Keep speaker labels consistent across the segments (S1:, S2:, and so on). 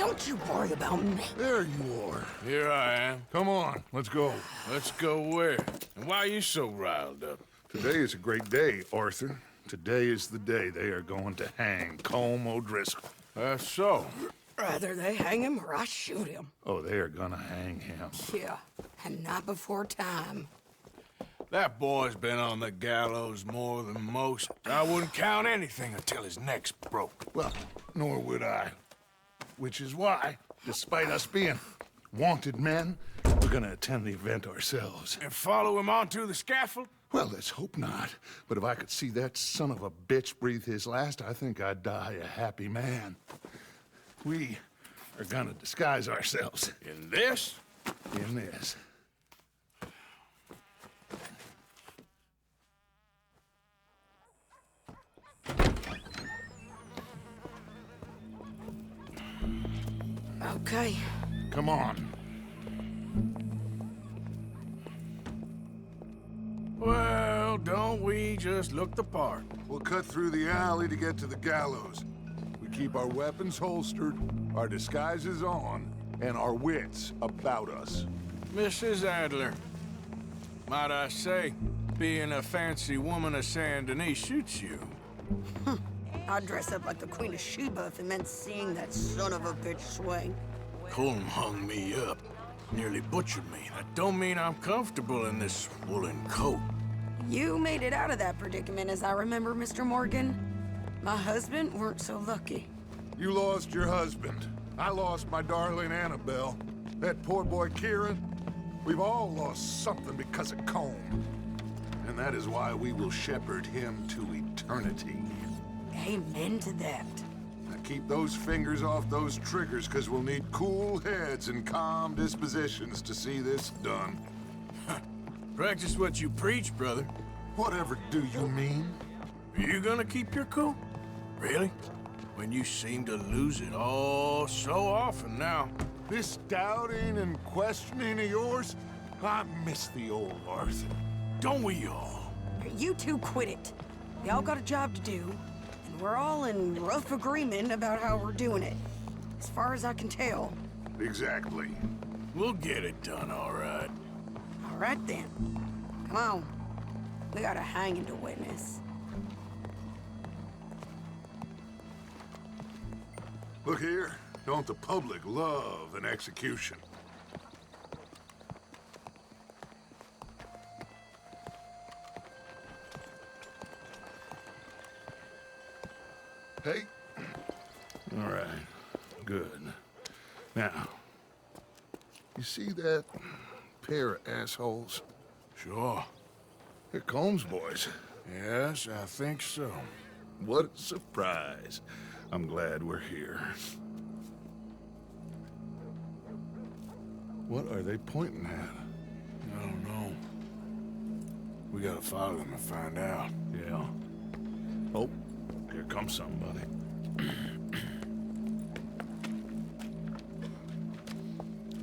S1: Don't you worry about me.
S2: There you are.
S3: Here I am.
S2: Come on, let's go.
S3: Let's go where? And why are you so riled up?
S2: Today is a great day, Arthur. Today is the day they are going to hang Colm O'Driscoll.
S3: That's so.
S1: Rather they hang him or I shoot him.
S2: Oh, they are gonna hang him.
S1: Yeah, and not before time.
S3: That boy's been on the gallows more than most. I wouldn't count anything until his neck's broke.
S2: Well, nor would I. Which is why, despite us being wanted men, we're gonna attend the event ourselves.
S3: And follow him onto the scaffold?
S2: Well, let's hope not. But if I could see that son of a bitch breathe his last, I think I'd die a happy man. We are gonna disguise ourselves.
S3: In this?
S2: In this.
S1: Okay.
S2: Come on.
S3: Well, don't we just look the part?
S4: We'll cut through the alley to get to the gallows. We keep our weapons holstered, our disguises on, and our wits about us.
S3: Mrs. Adler, might I say, being a fancy woman of Saint Denis shoots you.
S1: I'd dress up like the Queen of Sheba if it meant seeing that son of a bitch swing.
S3: Colm hung me up, nearly butchered me. That don't mean I'm comfortable in this woolen coat.
S1: You made it out of that predicament, as I remember, Mr. Morgan. My husband weren't so lucky.
S4: You lost your husband. I lost my darling Annabelle. That poor boy Kieran. We've all lost something because of Colm. And that is why we will shepherd him to eternity.
S1: Amen to that.
S4: Now keep those fingers off those triggers, because we'll need cool heads and calm dispositions to see this done.
S3: Practice what you preach, brother.
S4: Whatever do you mean?
S3: Are you gonna keep your cool? Really? When you seem to lose it all so often now.
S4: This doubting and questioning of yours, I miss the old Arthur.
S3: Don't we all?
S1: You two quit it. We all got a job to do, and we're all in rough agreement about how we're doing it. As far as I can tell.
S4: Exactly.
S3: We'll get it done, all right.
S1: All right, then. Come on. We got a hanging to witness.
S4: Look here, don't the public love an execution?
S2: Hey. All right. Good. Now, you see that pair of assholes?
S3: Sure.
S2: They're Colm's boys.
S3: Yes, I think so.
S2: What a surprise. I'm glad we're here. What are they pointing at?
S3: I don't know. We gotta follow them and find out.
S2: Yeah. Oh, here comes somebody.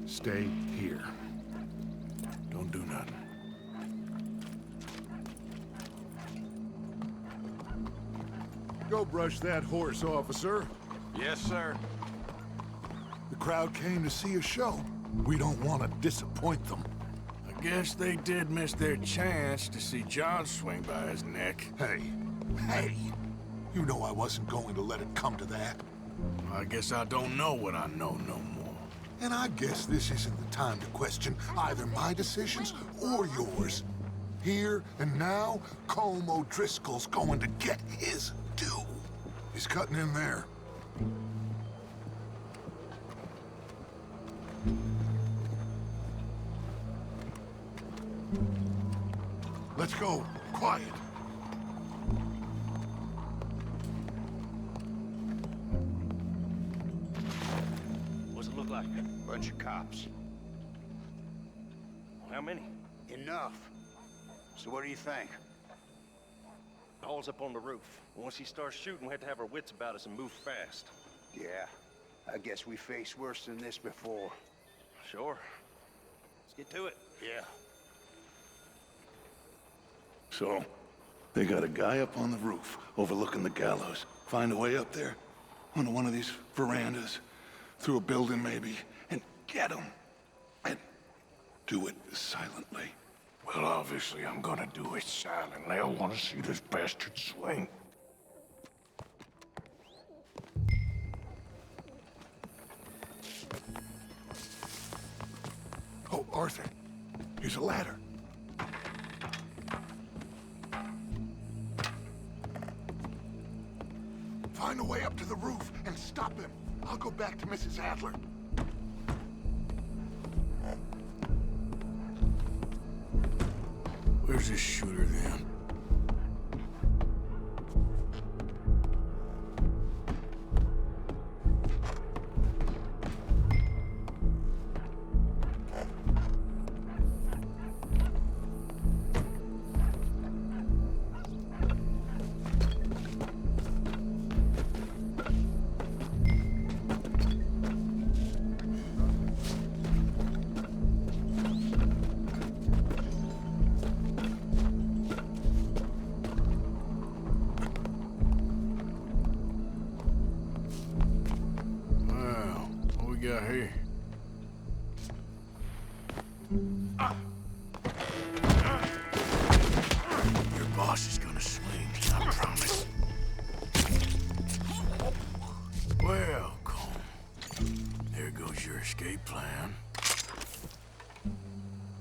S2: Stay here.
S3: Don't do nothing.
S4: Go brush that horse, officer.
S5: Yes, sir.
S4: The crowd came to see a show. We don't want to disappoint them.
S3: I guess they did miss their chance to see John swing by his neck.
S4: Hey, you know I wasn't going to let it come to that.
S3: I guess I don't know what I know no more.
S4: And I guess this isn't the time to question either my decisions or yours. Here and now, Colm O'Driscoll's going to get his due. He's cutting in there. Let's go. Quiet.
S5: What's it look like?
S6: Bunch of cops.
S5: How many?
S6: Enough. So what do you think?
S5: All's up on the roof. Once he starts shooting, we have to have our wits about us and move fast.
S6: Yeah, I guess we faced worse than this before.
S5: Sure. Let's get to it.
S6: Yeah.
S2: So, they got a guy up on the roof, overlooking the gallows. Find a way up there, onto one of these verandas. through a building maybe, and get him. And do it silently.
S3: Well, obviously, I'm gonna do it silently. I want to see this bastard swing.
S2: Oh, Arthur, here's a ladder. Find a way up to the roof and stop him. I'll go back to Mrs. Adler.
S3: Where's this shooter then? Got here. Your boss is gonna swing, I promise. Well, Colm, there goes your escape plan.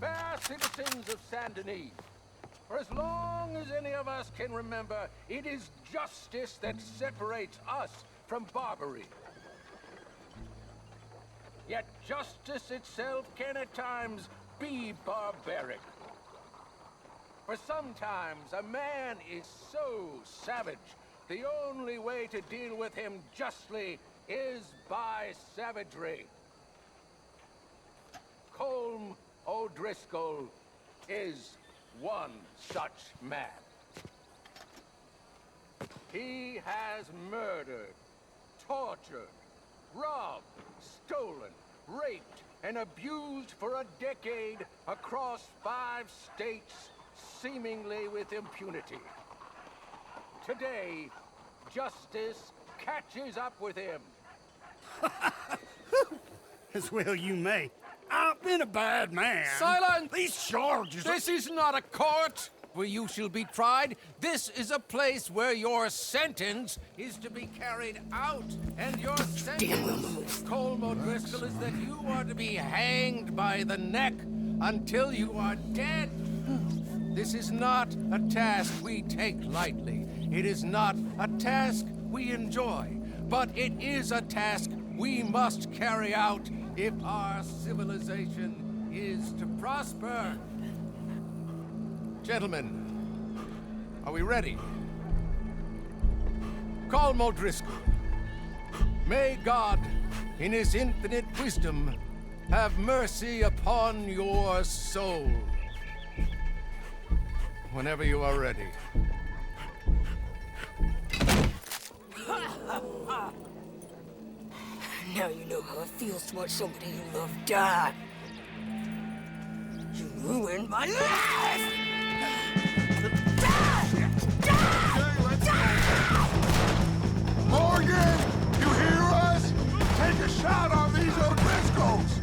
S7: Fair citizens of Saint Denis, for as long as any of us can remember, it is justice that separates us from barbary. Yet justice itself can at times be barbaric. For sometimes a man is so savage, the only way to deal with him justly is by savagery. Colm O'Driscoll is one such man. He has murdered, tortured, robbed, stolen, raped, and abused for a decade across 5 states, seemingly with impunity. Today, justice catches up with him.
S8: As well you may. I've been a bad man.
S7: Silence!
S8: These charges...
S7: This is not a court where you shall be tried. This is a place where your sentence is to be carried out. And your sentence, Colm O'Driscoll, is that you are to be hanged by the neck until you are dead. This is not a task we take lightly. It is not a task we enjoy. But it is a task we must carry out if our civilization is to prosper. Gentlemen, are we ready? Colm O'Driscoll, may God, in his infinite wisdom, have mercy upon your soul. Whenever you are ready.
S1: Now you know how it feels to watch somebody you love die. You ruined my life!
S4: Morgan, you hear us? Take a shot on these O'Driscolls.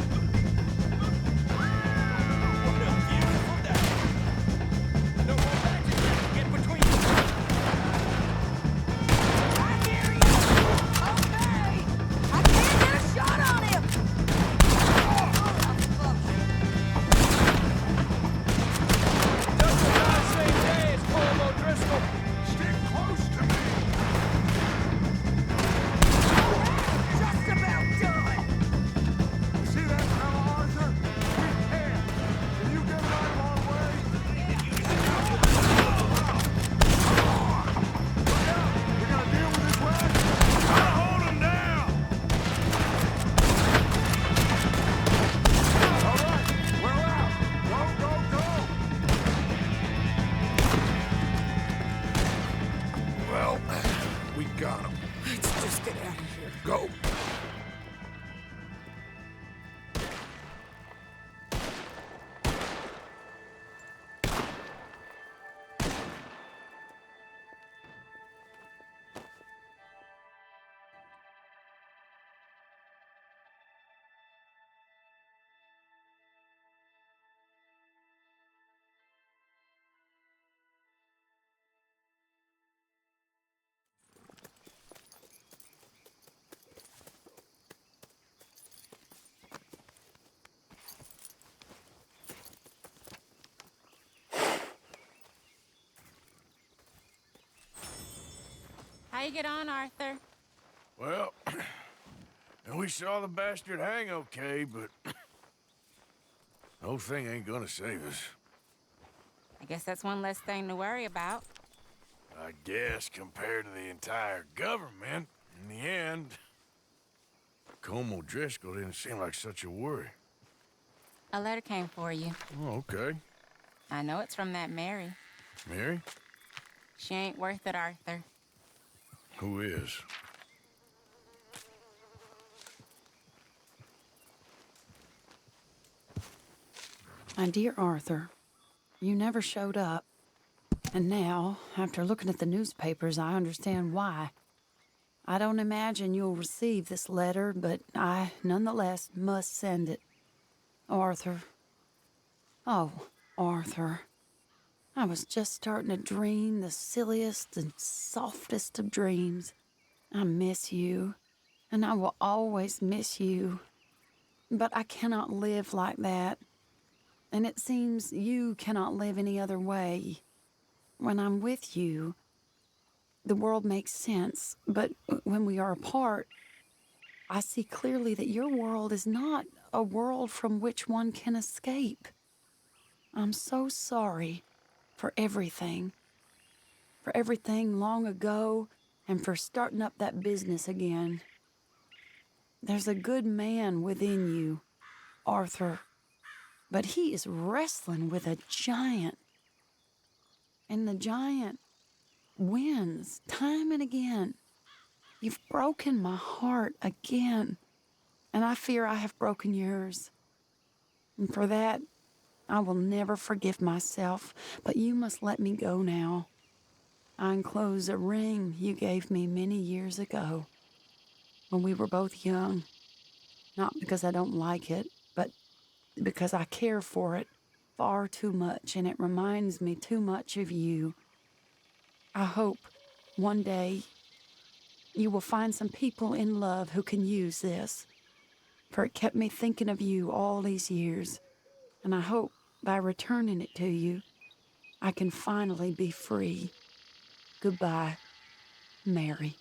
S9: How you get on, Arthur?
S3: Well, and we saw the bastard hang okay, but the whole thing ain't gonna save us.
S9: I guess that's one less thing to worry about.
S3: I guess compared to the entire government, in the end, Colm O'Driscoll didn't seem like such a worry.
S9: A letter came for you.
S3: Oh, okay.
S9: I know it's from that Mary.
S3: Mary?
S9: She ain't worth it, Arthur.
S3: Who is?
S1: My dear Arthur, you never showed up. And now, after looking at the newspapers, I understand why. I don't imagine you'll receive this letter, but I, nonetheless, must send it. Arthur. Oh, Arthur. I was just starting to dream the silliest and softest of dreams. I miss you, and I will always miss you. But I cannot live like that. And it seems you cannot live any other way. When I'm with you, the world makes sense, but when we are apart, I see clearly that your world is not a world from which one can escape. I'm so sorry for everything long ago, and for starting up that business again. There's a good man within you, Arthur, but he is wrestling with a giant. And the giant wins time and again. You've broken my heart again, and I fear I have broken yours. And for that, I will never forgive myself, but you must let me go now. I enclose a ring you gave me many years ago, when we were both young. Not because I don't like it, but because I care for it far too much, and it reminds me too much of you. I hope one day you will find some people in love who can use this, for it kept me thinking of you all these years, and I hope by returning it to you, I can finally be free. Goodbye, Mary.